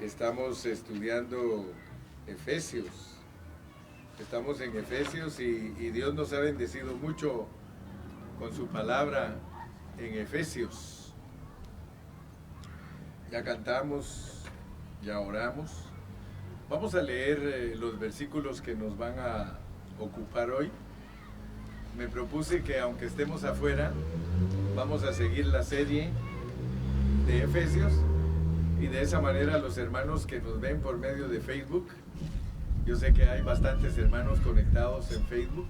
Estamos estudiando Efesios. Estamos en Efesios y Dios nos ha bendecido mucho con su palabra en Efesios. Ya cantamos, ya oramos. Vamos a leer los versículos que nos van a ocupar hoy. Me propuse que aunque estemos afuera, vamos a seguir la serie de Efesios, y de esa manera los hermanos que nos ven por medio de Facebook, yo sé que hay bastantes hermanos conectados en Facebook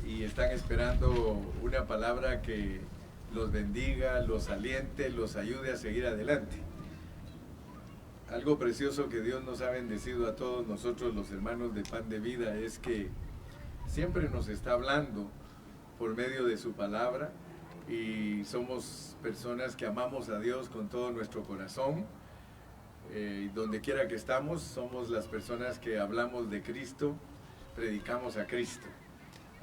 y están esperando una palabra que los bendiga, los aliente, los ayude a seguir adelante. Algo precioso que Dios nos ha bendecido a todos nosotros los hermanos de Pan de Vida es que siempre nos está hablando por medio de su palabra, y somos personas que amamos a Dios con todo nuestro corazón. Donde quiera que estamos, somos las personas que hablamos de Cristo, predicamos a Cristo.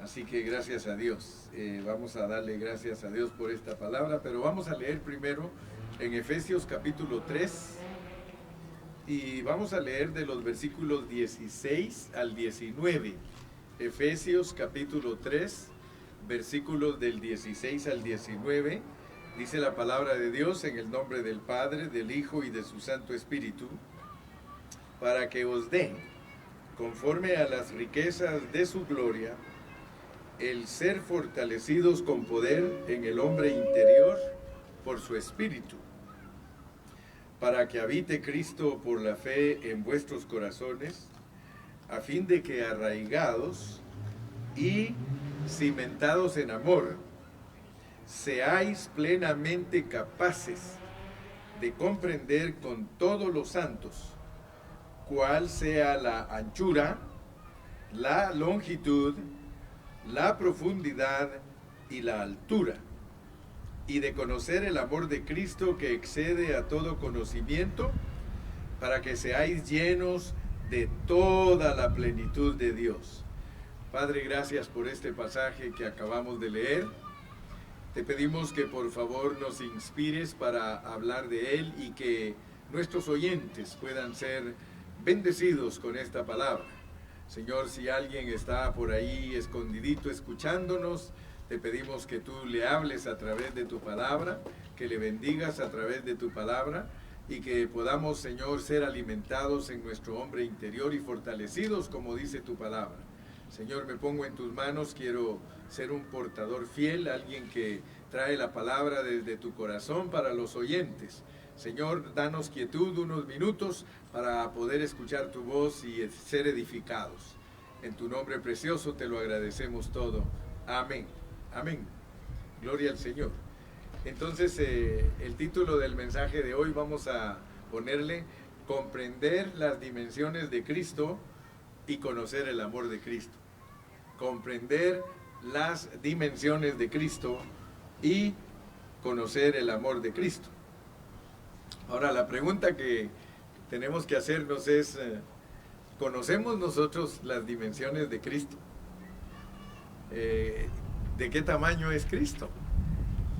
Así que gracias a Dios, vamos a darle gracias a Dios por esta palabra, pero vamos a leer primero en Efesios capítulo 3, y vamos a leer de los versículos 16 al 19. Efesios capítulo 3, versículos del 16 al 19, dice la palabra de Dios: en el nombre del Padre, del Hijo y de su Santo Espíritu, para que os dé, conforme a las riquezas de su gloria, el ser fortalecidos con poder en el hombre interior por su Espíritu, para que habite Cristo por la fe en vuestros corazones, a fin de que arraigados y cimentados en amor, seáis plenamente capaces de comprender con todos los santos cuál sea la anchura, la longitud, la profundidad y la altura, y de conocer el amor de Cristo que excede a todo conocimiento, para que seáis llenos de toda la plenitud de Dios. Padre, gracias por este pasaje que acabamos de leer. Te pedimos que por favor nos inspires para hablar de él y que nuestros oyentes puedan ser bendecidos con esta palabra. Señor, si alguien está por ahí escondidito escuchándonos, te pedimos que tú le hables a través de tu palabra, que le bendigas a través de tu palabra, y que podamos, Señor, ser alimentados en nuestro hombre interior y fortalecidos como dice tu palabra. Señor, me pongo en tus manos, quiero ser un portador fiel, alguien que trae la palabra desde tu corazón para los oyentes. Señor, danos quietud unos minutos para poder escuchar tu voz y ser edificados. En tu nombre precioso te lo agradecemos todo. Amén. Amén. Gloria al Señor. Entonces, el título del mensaje de hoy vamos a ponerle: comprender las dimensiones de Cristo y conocer el amor de Cristo. Comprender las dimensiones de Cristo y conocer el amor de Cristo. Ahora, la pregunta que tenemos que hacernos es: ¿conocemos nosotros las dimensiones de Cristo? ¿De qué tamaño es Cristo?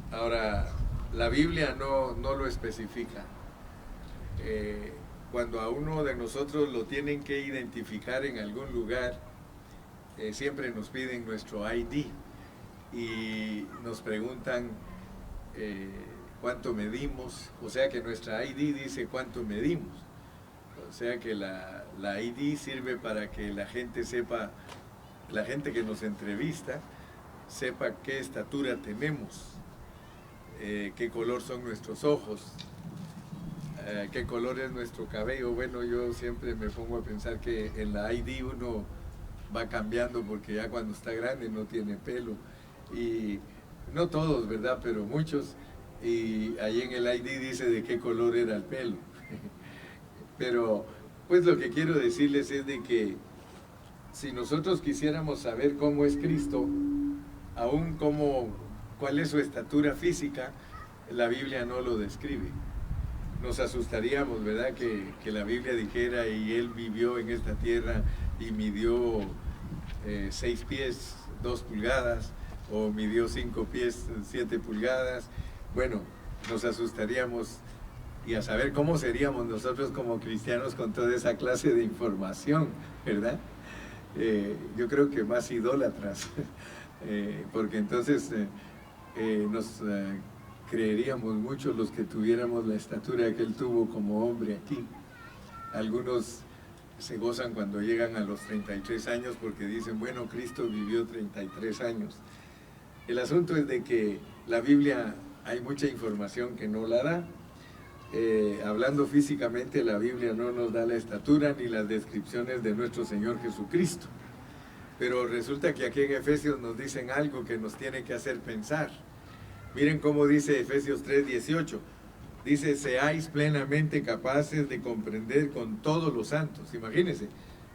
Ahora, la Biblia no lo especifica. Cuando a uno de nosotros lo tienen que identificar en algún lugar, siempre nos piden nuestro ID y nos preguntan cuánto medimos. O sea que nuestra ID dice cuánto medimos. O sea que la ID sirve para que la gente sepa, la gente que nos entrevista, sepa qué estatura tenemos, qué color son nuestros ojos, qué color es nuestro cabello. Bueno, yo siempre me pongo a pensar que en la ID uno va cambiando, porque ya cuando está grande no tiene pelo, y no todos, ¿verdad?, pero muchos, y ahí en el ID dice de qué color era el pelo. Pero pues lo que quiero decirles es de que si nosotros quisiéramos saber cómo es Cristo, aún cuál es su estatura física, la Biblia no lo describe. Nos asustaríamos, ¿verdad?, que la Biblia dijera: y él vivió en esta tierra y midió 6 pies 2 pulgadas, o midió 5 pies 7 pulgadas. Bueno, nos asustaríamos Y a saber cómo seríamos nosotros como cristianos con toda esa clase de información, ¿verdad? Yo creo que más idólatras, porque entonces nos creeríamos mucho los que tuviéramos la estatura que él tuvo como hombre aquí. Algunos se gozan cuando llegan a los 33 años porque dicen, bueno, Cristo vivió 33 años. El asunto es de que la Biblia hay mucha información que no la da. Hablando físicamente, la Biblia no nos da la estatura ni las descripciones de nuestro Señor Jesucristo. Pero resulta que aquí en Efesios nos dicen algo que nos tiene que hacer pensar. Miren cómo dice Efesios 3:18. Dice, seáis plenamente capaces de comprender con todos los santos. Imagínense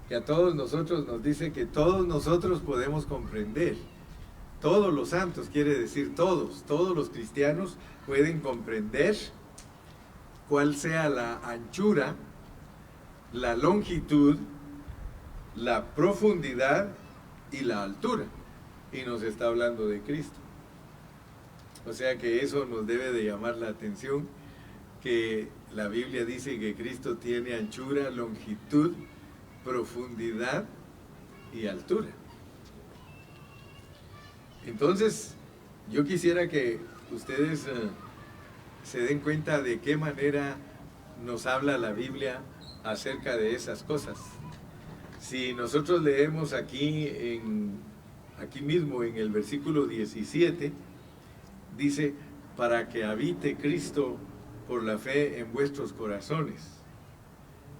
que a todos nosotros nos dice que todos nosotros podemos comprender. Todos los santos, quiere decir todos los cristianos pueden comprender cuál sea la anchura, la longitud, la profundidad y la altura. Y nos está hablando de Cristo. O sea que eso nos debe de llamar la atención, que la Biblia dice que Cristo tiene anchura, longitud, profundidad y altura. Entonces, yo quisiera que ustedes se den cuenta de qué manera nos habla la Biblia acerca de esas cosas. Si nosotros leemos aquí mismo en el versículo 17, dice, para que habite Cristo por la fe en vuestros corazones,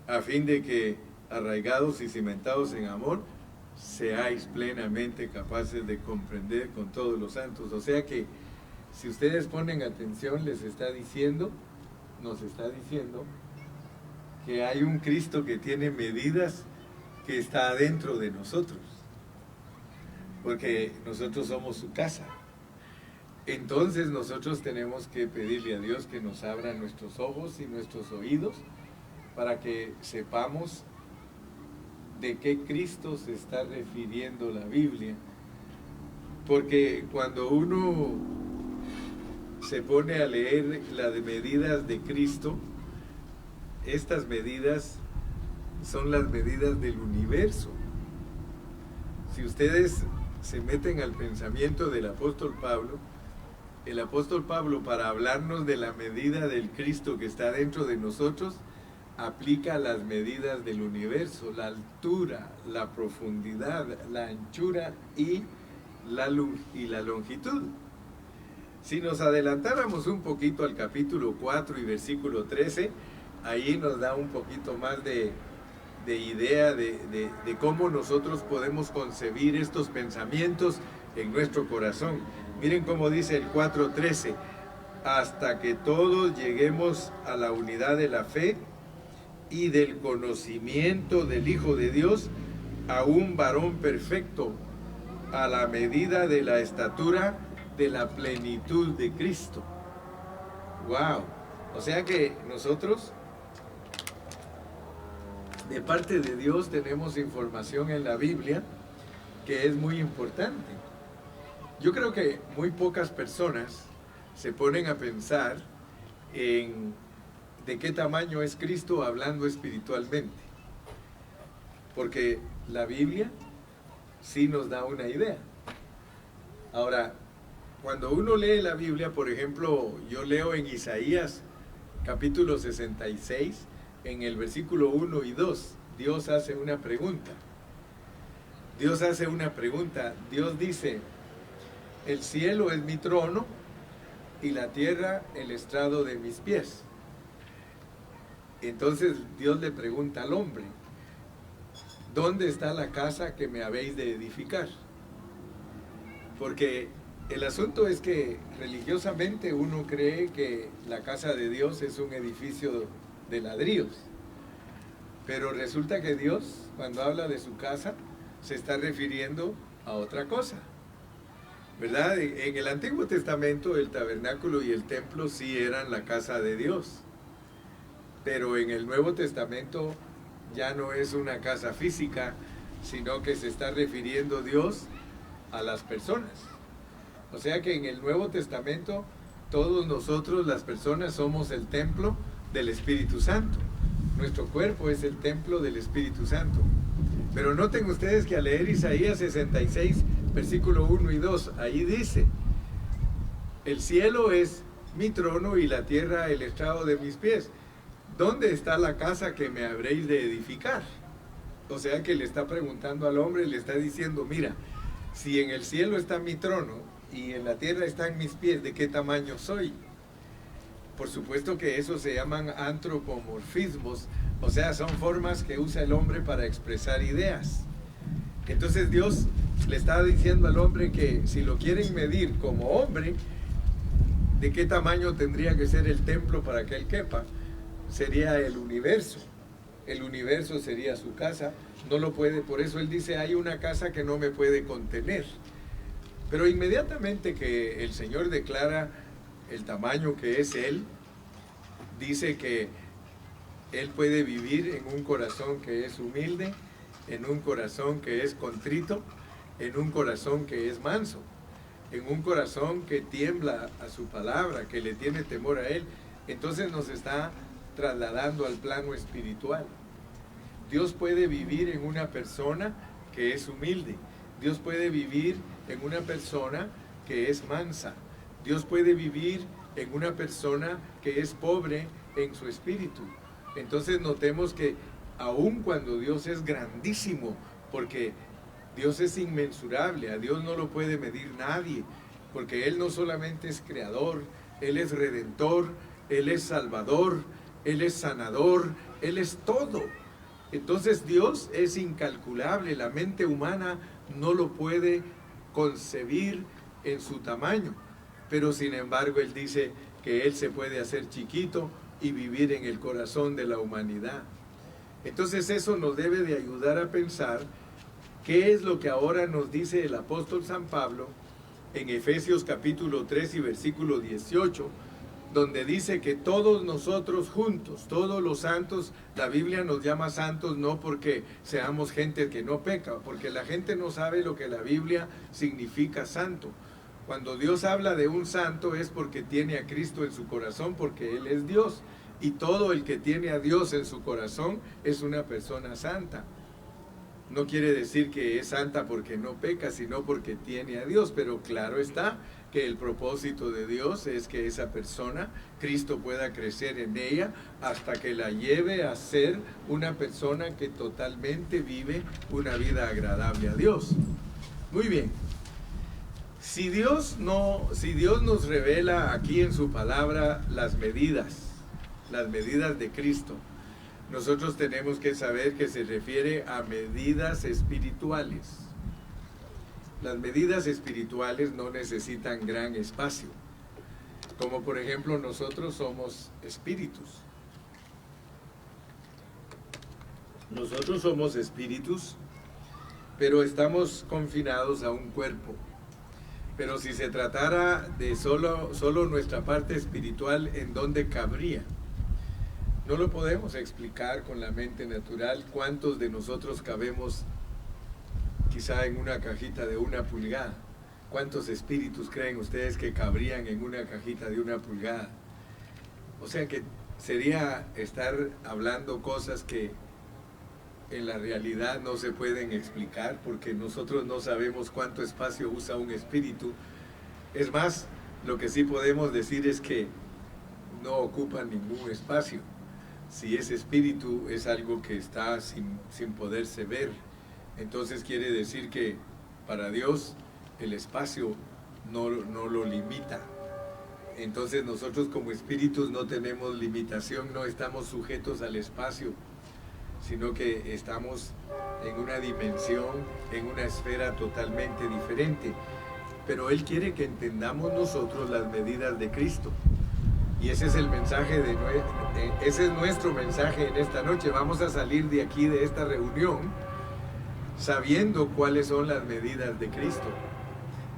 a fin de que, arraigados y cimentados en amor, seáis plenamente capaces de comprender con todos los santos. O sea que, si ustedes ponen atención, nos está diciendo que hay un Cristo que tiene medidas que está adentro de nosotros, porque nosotros somos su casa. Entonces nosotros tenemos que pedirle a Dios que nos abra nuestros ojos y nuestros oídos para que sepamos de qué Cristo se está refiriendo la Biblia. Porque cuando uno se pone a leer las medidas de Cristo, estas medidas son las medidas del universo. Si ustedes se meten al pensamiento del apóstol Pablo, el apóstol Pablo, para hablarnos de la medida del Cristo que está dentro de nosotros, aplica las medidas del universo, la altura, la profundidad, la anchura y la longitud. Si nos adelantáramos un poquito al capítulo 4 y versículo 13, ahí nos da un poquito más de idea de cómo nosotros podemos concebir estos pensamientos en nuestro corazón. Miren cómo dice el 4:13, hasta que todos lleguemos a la unidad de la fe y del conocimiento del Hijo de Dios, a un varón perfecto, a la medida de la estatura de la plenitud de Cristo. ¡Wow! O sea que nosotros, de parte de Dios, tenemos información en la Biblia que es muy importante. Yo creo que muy pocas personas se ponen a pensar en de qué tamaño es Cristo hablando espiritualmente, porque la Biblia sí nos da una idea. Ahora, cuando uno lee la Biblia, por ejemplo, yo leo en Isaías capítulo 66, en el versículo 1 y 2, Dios hace una pregunta. Dios dice, el cielo es mi trono y la tierra el estrado de mis pies. Entonces Dios le pregunta al hombre, ¿dónde está la casa que me habéis de edificar? Porque el asunto es que religiosamente uno cree que la casa de Dios es un edificio de ladrillos. Pero resulta que Dios, cuando habla de su casa, se está refiriendo a otra cosa, ¿verdad? En el Antiguo Testamento el tabernáculo y el templo sí eran la casa de Dios. Pero en el Nuevo Testamento ya no es una casa física, sino que se está refiriendo Dios a las personas. O sea que en el Nuevo Testamento todos nosotros, las personas, somos el templo del Espíritu Santo. Nuestro cuerpo es el templo del Espíritu Santo. Pero noten ustedes que al leer Isaías 66, versículo 1 y 2, ahí dice: el cielo es mi trono y la tierra el estrado de mis pies. ¿Dónde está la casa que me habréis de edificar? O sea que le está preguntando al hombre, le está diciendo: mira, si en el cielo está mi trono y en la tierra están mis pies, ¿de qué tamaño soy? Por supuesto que eso se llaman antropomorfismos, o sea, son formas que usa el hombre para expresar ideas. Entonces Dios le está diciendo al hombre que si lo quieren medir como hombre, ¿de qué tamaño tendría que ser el templo para que él quepa? Sería el universo. El universo sería su casa. No lo puede, por eso él dice: hay una casa que no me puede contener. Pero inmediatamente que el Señor declara el tamaño que es Él, dice que Él puede vivir en un corazón que es humilde, en un corazón que es contrito, en un corazón que es manso, en un corazón que tiembla a su palabra, que le tiene temor a Él. Entonces nos está trasladando al plano espiritual. Dios puede vivir en una persona que es humilde. Dios puede vivir en una persona que es mansa. Dios puede vivir en una persona que es pobre en su espíritu. Entonces notemos que aun cuando Dios es grandísimo, porque Dios es inmensurable, a Dios no lo puede medir nadie, porque Él no solamente es creador, Él es redentor, Él es salvador, Él es sanador, Él es todo. Entonces Dios es incalculable, la mente humana no lo puede concebir en su tamaño, pero sin embargo Él dice que Él se puede hacer chiquito y vivir en el corazón de la humanidad. Entonces eso nos debe de ayudar a pensar qué es lo que ahora nos dice el apóstol San Pablo en Efesios capítulo 3 y versículo 18, donde dice que todos nosotros juntos, todos los santos, la Biblia nos llama santos no porque seamos gente que no peca, porque la gente no sabe lo que la Biblia significa santo. Cuando Dios habla de un santo es porque tiene a Cristo en su corazón, porque Él es Dios. Y todo el que tiene a Dios en su corazón es una persona santa. No quiere decir que es santa porque no peca, sino porque tiene a Dios. Pero claro está que el propósito de Dios es que esa persona, Cristo pueda crecer en ella hasta que la lleve a ser una persona que totalmente vive una vida agradable a Dios. Muy bien. Si Dios nos revela aquí en su palabra las medidas de Cristo, nosotros tenemos que saber que se refiere a medidas espirituales. Las medidas espirituales no necesitan gran espacio, como por ejemplo nosotros somos espíritus. Nosotros somos espíritus, pero estamos confinados a un cuerpo. Pero si se tratara de solo nuestra parte espiritual, ¿en dónde cabría? No lo podemos explicar con la mente natural. ¿Cuántos de nosotros cabemos quizá en una cajita de 1 pulgada? ¿Cuántos espíritus creen ustedes que cabrían en una cajita de 1 pulgada? O sea que sería estar hablando cosas que en la realidad no se pueden explicar, porque nosotros no sabemos cuánto espacio usa un espíritu. Es más, lo que sí podemos decir es que no ocupa ningún espacio. Si ese espíritu es algo que está sin poderse ver, entonces quiere decir que para Dios el espacio no lo limita. Entonces nosotros como espíritus no tenemos limitación, no estamos sujetos al espacio, sino que estamos en una dimensión, en una esfera totalmente diferente. Pero Él quiere que entendamos nosotros las medidas de Cristo. Y ese es el mensaje ese es nuestro mensaje en esta noche. Vamos a salir de aquí, de esta reunión, sabiendo cuáles son las medidas de Cristo.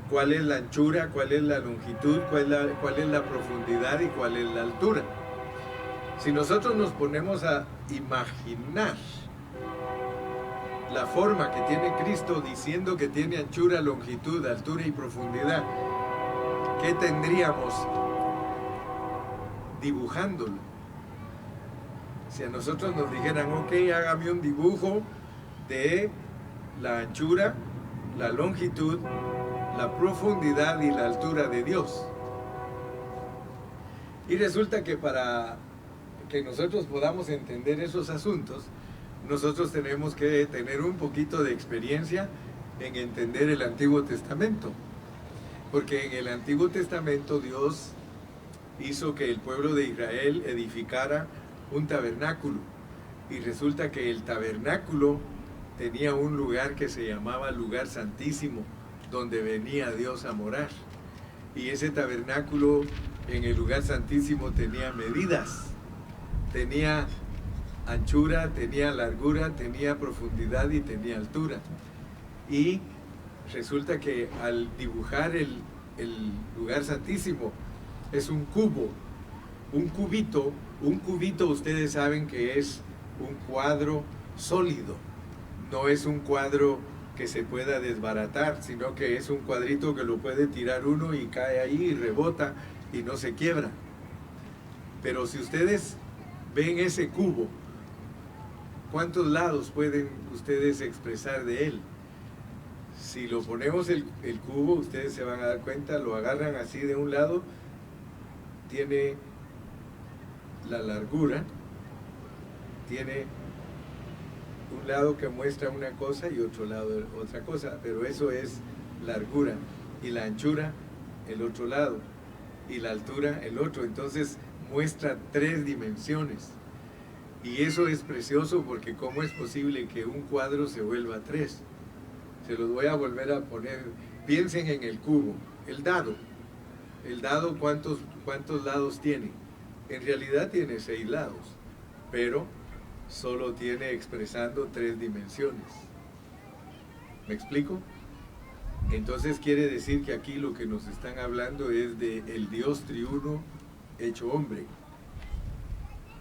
Cuál es la anchura, cuál es la longitud, cuál es la profundidad y cuál es la altura. Si nosotros nos ponemos a imaginar la forma que tiene Cristo diciendo que tiene anchura, longitud, altura y profundidad, ¿qué tendríamos dibujándolo? Si a nosotros nos dijeran, ok, hágame un dibujo de la anchura, la longitud, la profundidad y la altura de Dios. Y resulta que para que nosotros podamos entender esos asuntos, nosotros tenemos que tener un poquito de experiencia en entender el Antiguo Testamento. Porque en el Antiguo Testamento Dios hizo que el pueblo de Israel edificara un tabernáculo. Y resulta que el tabernáculo tenía un lugar que se llamaba lugar santísimo, donde venía Dios a morar. Y ese tabernáculo en el lugar santísimo tenía medidas. Tenía anchura, tenía largura, tenía profundidad y tenía altura. Y resulta que al dibujar el lugar santísimo es un cubo, un cubito ustedes saben que es un cuadro sólido, no es un cuadro que se pueda desbaratar, sino que es un cuadrito que lo puede tirar uno y cae ahí y rebota y no se quiebra. Pero si ustedes ven ese cubo, ¿cuántos lados pueden ustedes expresar de él? Si lo ponemos el cubo, ustedes se van a dar cuenta, lo agarran así de un lado, tiene la largura, tiene un lado que muestra una cosa y otro lado otra cosa, pero eso es largura, y la anchura el otro lado, y la altura el otro. Entonces muestra 3 dimensiones, y eso es precioso porque ¿cómo es posible que un cuadro se vuelva 3? Se los voy a volver a poner. Piensen en el cubo, el dado. El dado, ¿cuántos lados tiene? En realidad tiene 6 lados, pero solo tiene expresando 3 dimensiones. ¿Me explico? Entonces quiere decir que aquí lo que nos están hablando es de el Dios triuno hecho hombre.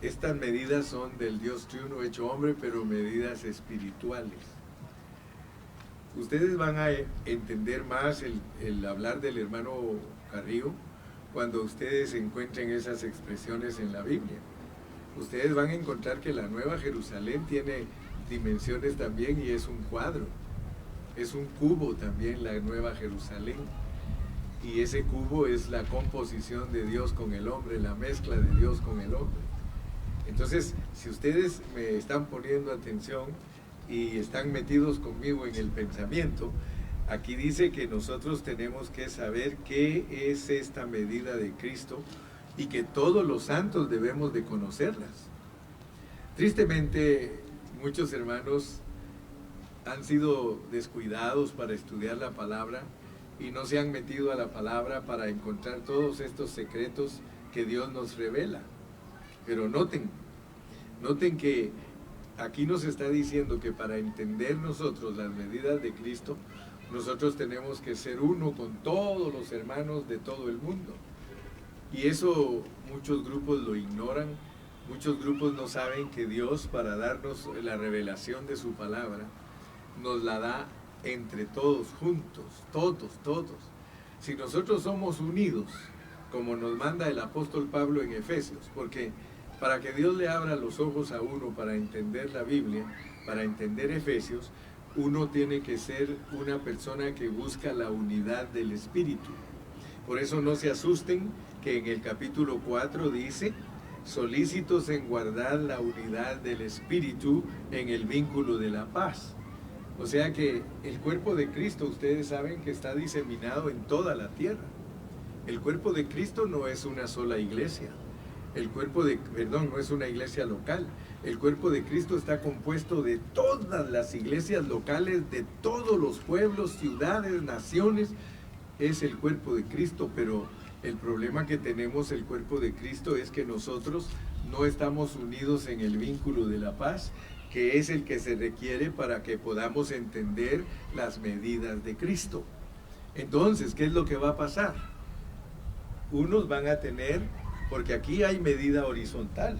Estas medidas son del Dios triuno hecho hombre, pero medidas espirituales. Ustedes van a entender más el hablar del hermano Carrillo cuando ustedes encuentren esas expresiones en la Biblia. Ustedes van a encontrar que la Nueva Jerusalén tiene dimensiones también y es un cuadro. Es un cubo también la Nueva Jerusalén. Y ese cubo es la composición de Dios con el hombre, la mezcla de Dios con el hombre. Entonces, si ustedes me están poniendo atención y están metidos conmigo en el pensamiento, aquí dice que nosotros tenemos que saber qué es esta medida de Cristo y que todos los santos debemos de conocerlas. Tristemente, muchos hermanos han sido descuidados para estudiar la palabra y no se han metido a la palabra para encontrar todos estos secretos que Dios nos revela. Pero noten que aquí nos está diciendo que para entender nosotros las medidas de Cristo, nosotros tenemos que ser uno con todos los hermanos de todo el mundo. Y eso muchos grupos lo ignoran, muchos grupos no saben que Dios, para darnos la revelación de su palabra, nos la da entre todos juntos, todos. Si nosotros somos unidos, como nos manda el apóstol Pablo en Efesios, porque para que Dios le abra los ojos a uno para entender la Biblia, para entender Efesios, uno tiene que ser una persona que busca la unidad del Espíritu. Por eso no se asusten que en el capítulo 4 dice, solícitos en guardar la unidad del Espíritu en el vínculo de la paz. O sea que el cuerpo de Cristo, ustedes saben que está diseminado en toda la tierra. El cuerpo de Cristo no es una sola iglesia. No es una iglesia local. El cuerpo de Cristo está compuesto de todas las iglesias locales, de todos los pueblos, ciudades, naciones. Es el cuerpo de Cristo, pero el problema que tenemos el cuerpo de Cristo es que nosotros no estamos unidos en el vínculo de la paz, que es el que se requiere para que podamos entender las medidas de Cristo. Entonces, ¿qué es lo que va a pasar? Unos van a tener, porque aquí hay medida horizontal,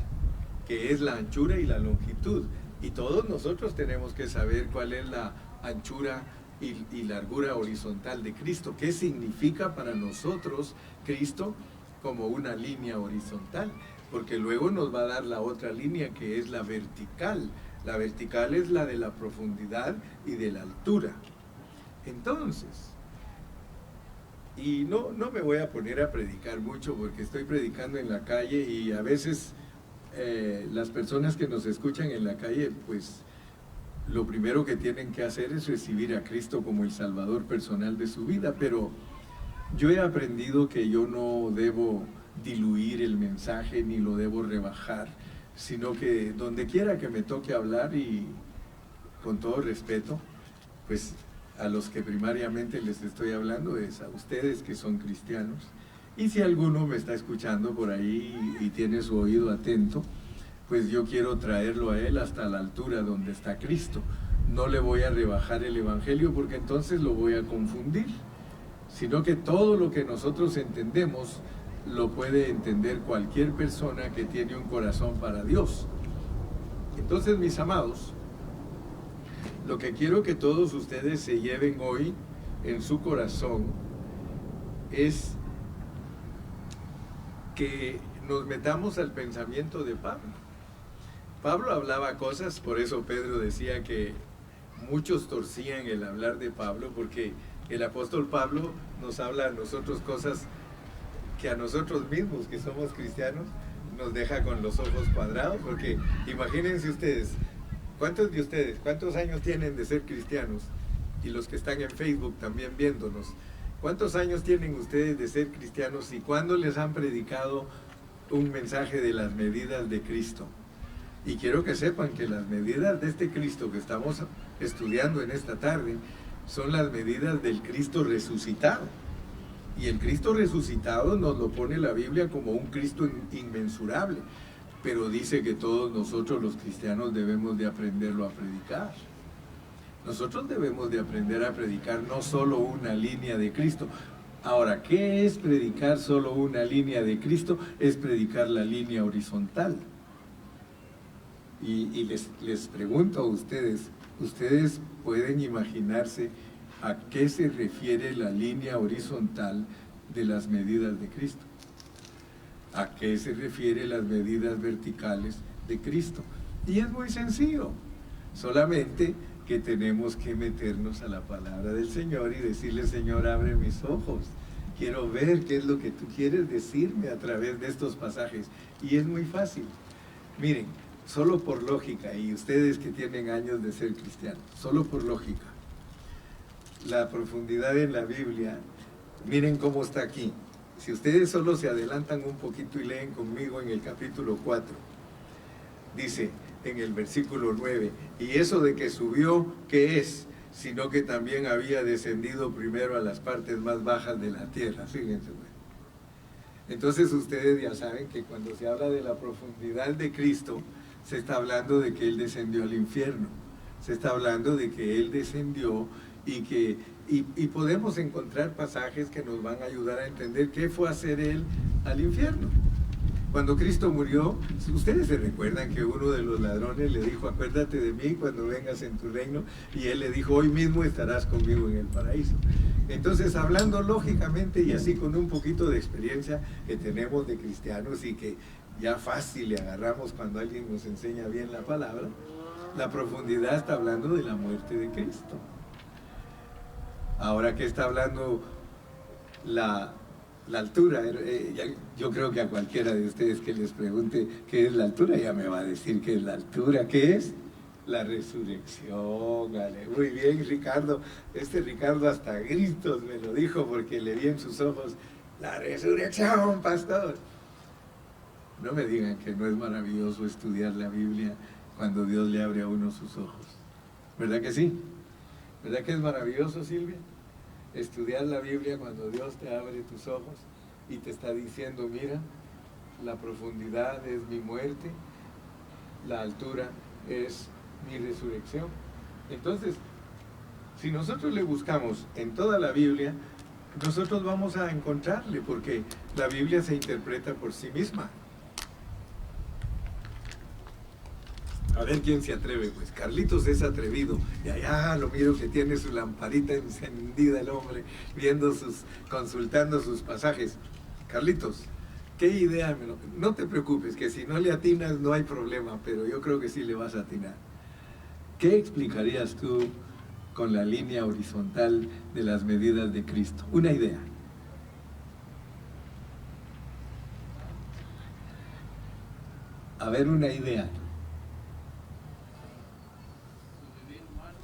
que es la anchura y la longitud, y todos nosotros tenemos que saber cuál es la anchura y largura horizontal de Cristo. ¿Qué significa para nosotros Cristo como una línea horizontal? porque luego nos va a dar la otra línea que es la vertical. La vertical es la de la profundidad y de la altura. Entonces, y no me voy a poner a predicar mucho porque estoy predicando en la calle y a veces las personas que nos escuchan en la calle, pues lo primero que tienen que hacer es recibir a Cristo como el Salvador personal de su vida, pero yo he aprendido que yo no debo diluir el mensaje ni lo debo rebajar, sino que donde quiera que me toque hablar, y con todo respeto, pues a los que primariamente les estoy hablando es a ustedes que son cristianos, y si alguno me está escuchando por ahí y tiene su oído atento, pues yo quiero traerlo a él hasta la altura donde está Cristo. No le voy a rebajar el evangelio porque entonces lo voy a confundir, sino que todo lo que nosotros entendemos lo puede entender cualquier persona que tiene un corazón para Dios. Entonces, mis amados, lo que quiero que todos ustedes se lleven hoy en su corazón es que nos metamos al pensamiento de Pablo. Pablo hablaba cosas, por eso Pedro decía que muchos torcían el hablar de Pablo, porque el apóstol Pablo nos habla a nosotros cosas que a nosotros mismos, que somos cristianos, nos deja con los ojos cuadrados, porque imagínense ustedes, ¿cuántos años tienen de ser cristianos? Y los que están en Facebook también viéndonos, ¿cuántos años tienen ustedes de ser cristianos y cuándo les han predicado un mensaje de las medidas de Cristo? Y quiero que sepan que las medidas de este Cristo que estamos estudiando en esta tarde son las medidas del Cristo resucitado. Y el Cristo resucitado nos lo pone la Biblia como un Cristo inmensurable, pero dice que todos nosotros los cristianos debemos de aprenderlo a predicar. Nosotros debemos de aprender a predicar no solo una línea de Cristo. Ahora, ¿qué es predicar solo una línea de Cristo? Es predicar la línea horizontal. Y les pregunto a ustedes, ¿ustedes pueden imaginarse a qué se refiere la línea horizontal de las medidas de Cristo? ¿A qué se refiere las medidas verticales de Cristo? Y es muy sencillo, solamente que tenemos que meternos a la palabra del Señor y decirle: Señor, abre mis ojos, quiero ver qué es lo que tú quieres decirme a través de estos pasajes. Y es muy fácil. Miren, solo por lógica, y ustedes que tienen años de ser cristianos, solo por lógica, la profundidad en la Biblia, miren cómo está aquí. Si ustedes solo se adelantan un poquito y leen conmigo en el capítulo 4, dice en el versículo 9, y eso de que subió, ¿qué es? Sino que también había descendido primero a las partes más bajas de la tierra. Fíjense, bueno. Entonces ustedes ya saben que cuando se habla de la profundidad de Cristo, se está hablando de que Él descendió al infierno. Se está hablando de que Él descendió y podemos encontrar pasajes que nos van a ayudar a entender qué fue hacer Él al infierno. Cuando Cristo murió, ustedes se recuerdan que uno de los ladrones le dijo: acuérdate de mí cuando vengas en tu reino, y Él le dijo: hoy mismo estarás conmigo en el paraíso. Entonces, hablando lógicamente y así con un poquito de experiencia que tenemos de cristianos y que ya fácil le agarramos cuando alguien nos enseña bien la palabra, la profundidad está hablando de la muerte de Cristo. Ahora, ¿qué está hablando la altura? Yo creo que a cualquiera de ustedes que les pregunte qué es la altura, ya me va a decir qué es la altura. ¿Qué es? La resurrección. Vale. Muy bien, Ricardo. Ricardo hasta gritos me lo dijo porque le vi en sus ojos: la resurrección, pastor. No me digan que no es maravilloso estudiar la Biblia cuando Dios le abre a uno sus ojos. ¿Verdad que sí? ¿Verdad que es maravilloso, Silvia? Estudiar la Biblia cuando Dios te abre tus ojos y te está diciendo: mira, la profundidad es mi muerte, la altura es mi resurrección. Entonces, si nosotros le buscamos en toda la Biblia, nosotros vamos a encontrarle, porque la Biblia se interpreta por sí misma. A ver quién se atreve. Pues Carlitos es atrevido, y allá lo miro que tiene su lamparita encendida el hombre, consultando sus pasajes. Carlitos, ¿Qué idea? No te preocupes, que si no le atinas no hay problema, pero yo creo que sí le vas a atinar. ¿Qué explicarías tú con la línea horizontal de las medidas de Cristo? Una idea. A ver, una idea.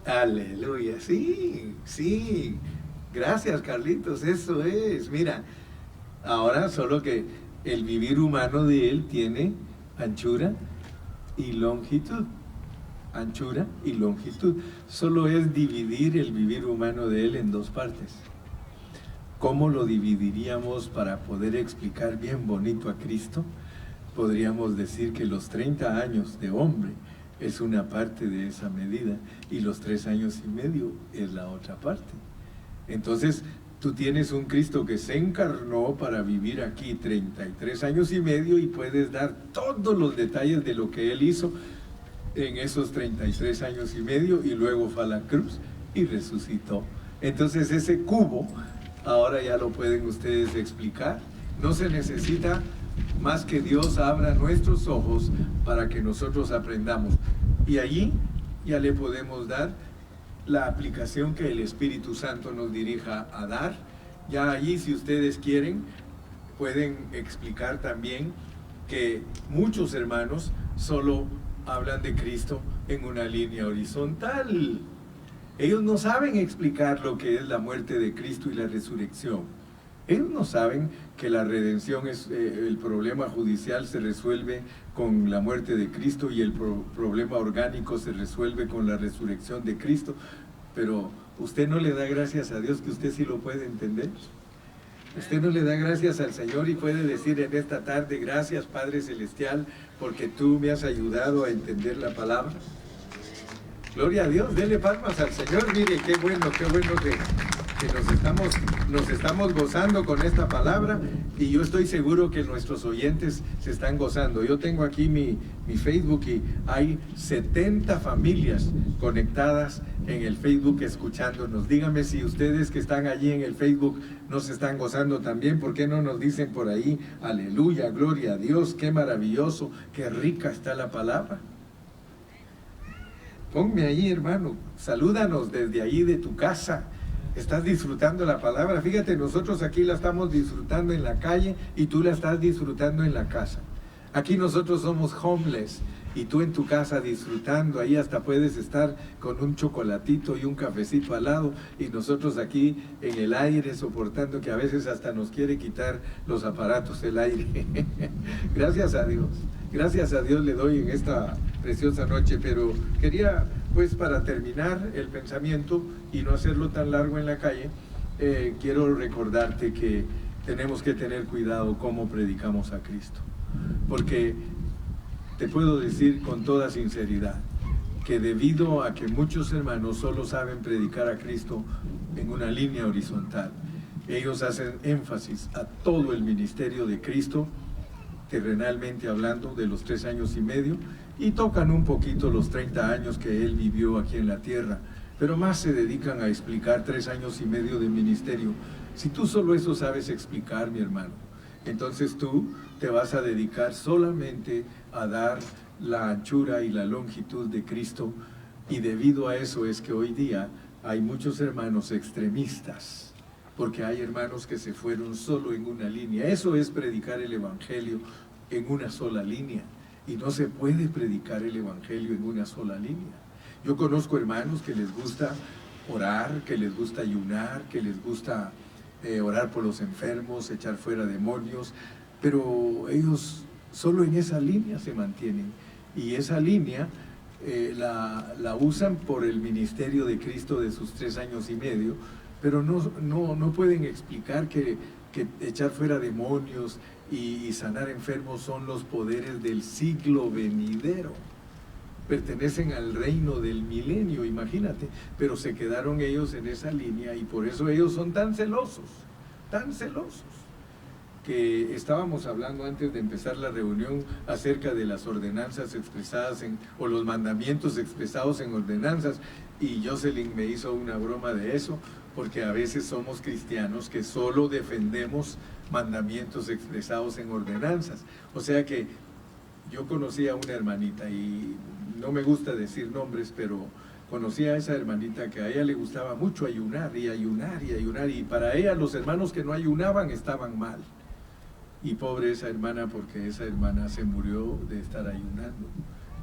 Aleluya, sí, sí. Gracias, Carlitos, eso es. Mira, ahora solo que el vivir humano de él tiene anchura y longitud. Anchura y longitud. Solo es dividir el vivir humano de él en dos partes. ¿Cómo lo dividiríamos para poder explicar bien bonito a Cristo? Podríamos decir que los 30 años de hombre es una parte de esa medida y los 3 años y medio es la otra parte. Entonces, tú tienes un Cristo que se encarnó para vivir aquí 33 años y medio y puedes dar todos los detalles de lo que Él hizo en esos 33 años y medio y luego fue a la cruz y resucitó. Entonces, ese cubo, ahora ya lo pueden ustedes explicar. No se necesita más que Dios abra nuestros ojos para que nosotros aprendamos. Y allí ya le podemos dar la aplicación que el Espíritu Santo nos dirija a dar. Ya allí, si ustedes quieren, pueden explicar también que muchos hermanos solo hablan de Cristo en una línea horizontal. Ellos no saben explicar lo que es la muerte de Cristo y la resurrección. Ellos no saben que la redención es el problema judicial se resuelve con la muerte de Cristo y el problema orgánico se resuelve con la resurrección de Cristo. Pero usted no le da gracias a Dios que usted sí lo puede entender. Usted no le da gracias al Señor y puede decir en esta tarde: gracias, Padre Celestial, porque tú me has ayudado a entender la palabra. Gloria a Dios, denle palmas al Señor. Mire, qué bueno que nos estamos gozando con esta palabra, y yo estoy seguro que nuestros oyentes se están gozando. Yo tengo aquí mi Facebook y hay 70 familias conectadas en el Facebook escuchándonos. Díganme si ustedes que están allí en el Facebook no se están gozando también. ¿Por qué no nos dicen por ahí: aleluya, gloria a Dios, qué maravilloso, qué rica está la palabra? Ponme ahí, hermano, salúdanos desde ahí de tu casa. Estás disfrutando la palabra. Fíjate, nosotros aquí la estamos disfrutando en la calle y tú la estás disfrutando en la casa. Aquí nosotros somos homeless y tú en tu casa disfrutando. Ahí hasta puedes estar con un chocolatito y un cafecito al lado, y nosotros aquí en el aire soportando que a veces hasta nos quiere quitar los aparatos el aire. Gracias a Dios. Gracias a Dios le doy en esta preciosa noche, pero quería, pues, para terminar el pensamiento y no hacerlo tan largo en la calle, quiero recordarte que tenemos que tener cuidado cómo predicamos a Cristo, porque te puedo decir con toda sinceridad que debido a que muchos hermanos solo saben predicar a Cristo en una línea horizontal, ellos hacen énfasis a todo el ministerio de Cristo, terrenalmente hablando, de los 3 años y medio, y tocan un poquito los 30 años que Él vivió aquí en la tierra, pero más se dedican a explicar 3 años y medio de ministerio. Si tú solo eso sabes explicar, mi hermano, entonces tú te vas a dedicar solamente a dar la anchura y la longitud de Cristo, y debido a eso es que hoy día hay muchos hermanos extremistas, porque hay hermanos que se fueron solo en una línea. Eso es predicar el Evangelio en una sola línea, y no se puede predicar el Evangelio en una sola línea. Yo conozco hermanos que les gusta orar, que les gusta ayunar, que les gusta orar por los enfermos, echar fuera demonios, pero ellos solo en esa línea se mantienen, y esa línea la usan por el ministerio de Cristo de sus 3 años y medio, pero no pueden explicar que echar fuera demonios y sanar enfermos son los poderes del siglo venidero. Pertenecen al reino del milenio, imagínate, pero se quedaron ellos en esa línea, y por eso ellos son tan celosos, que estábamos hablando antes de empezar la reunión acerca de las ordenanzas expresadas o los mandamientos expresados en ordenanzas, y Jocelyn me hizo una broma de eso, porque a veces somos cristianos que solo defendemos mandamientos expresados en ordenanzas. O sea que yo conocí a una hermanita, y no me gusta decir nombres, pero conocí a esa hermanita que a ella le gustaba mucho ayunar y ayunar y ayunar, y para ella los hermanos que no ayunaban estaban mal. Y pobre esa hermana, porque esa hermana se murió de estar ayunando.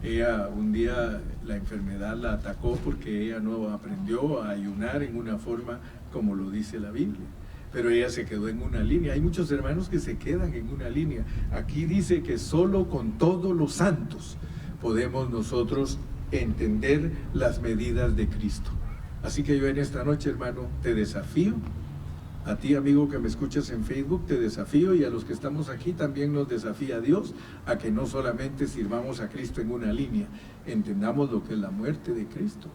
Ella un día la enfermedad la atacó porque ella no aprendió a ayunar en una forma como lo dice la Biblia. Pero ella se quedó en una línea. Hay muchos hermanos que se quedan en una línea. Aquí dice que solo con todos los santos podemos nosotros entender las medidas de Cristo. Así que yo en esta noche, hermano, te desafío. A ti, amigo que me escuchas en Facebook, te desafío, y a los que estamos aquí también nos desafía Dios a que no solamente sirvamos a Cristo en una línea, entendamos lo que es la muerte de Cristo.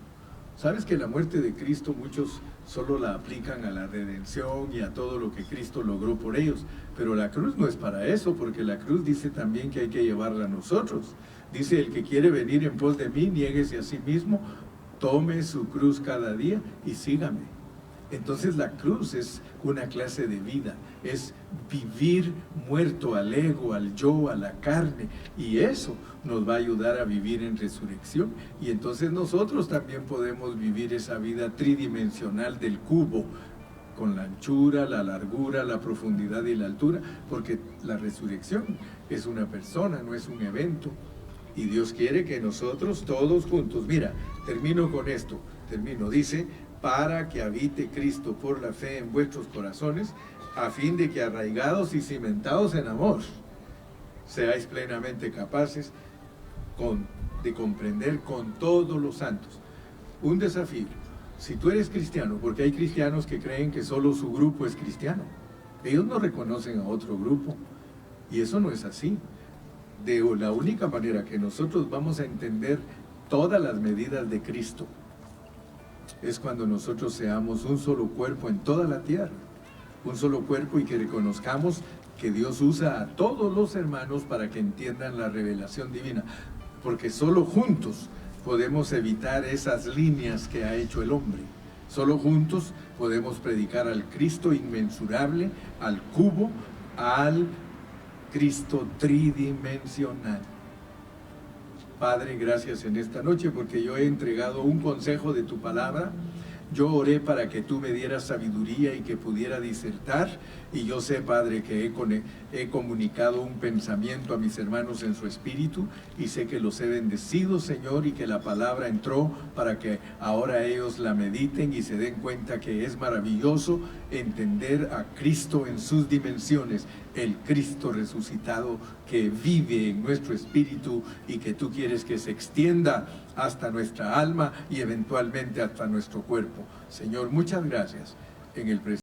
¿Sabes que la muerte de Cristo muchos solo la aplican a la redención y a todo lo que Cristo logró por ellos? Pero la cruz no es para eso, porque la cruz dice también que hay que llevarla a nosotros. Dice: el que quiere venir en pos de mí, niéguese a sí mismo, tome su cruz cada día y sígame. Entonces la cruz es una clase de vida, es vivir muerto al ego, al yo, a la carne, y eso nos va a ayudar a vivir en resurrección. Y entonces nosotros también podemos vivir esa vida tridimensional del cubo, con la anchura, la largura, la profundidad y la altura, porque la resurrección es una persona, no es un evento. Y Dios quiere que nosotros todos juntos, mira, termino con esto, dice: para que habite Cristo por la fe en vuestros corazones, a fin de que, arraigados y cimentados en amor, seáis plenamente capaces de comprender con todos los santos. Un desafío: si tú eres cristiano, porque hay cristianos que creen que solo su grupo es cristiano, ellos no reconocen a otro grupo, y eso no es así. De la única manera que nosotros vamos a entender todas las medidas de Cristo es cuando nosotros seamos un solo cuerpo en toda la tierra, un solo cuerpo, y que reconozcamos que Dios usa a todos los hermanos para que entiendan la revelación divina, porque solo juntos podemos evitar esas líneas que ha hecho el hombre. Solo juntos podemos predicar al Cristo inmensurable, al cubo, al Cristo tridimensional. Padre, gracias en esta noche, porque yo he entregado un consejo de tu palabra. Yo oré para que tú me dieras sabiduría y que pudiera disertar, y yo sé, Padre, que he comunicado un pensamiento a mis hermanos en su espíritu, y sé que los he bendecido, Señor, y que la palabra entró para que ahora ellos la mediten y se den cuenta que es maravilloso entender a Cristo en sus dimensiones, el Cristo resucitado que vive en nuestro espíritu y que tú quieres que se extienda hasta nuestra alma y eventualmente hasta nuestro cuerpo. Señor, muchas gracias en el presente.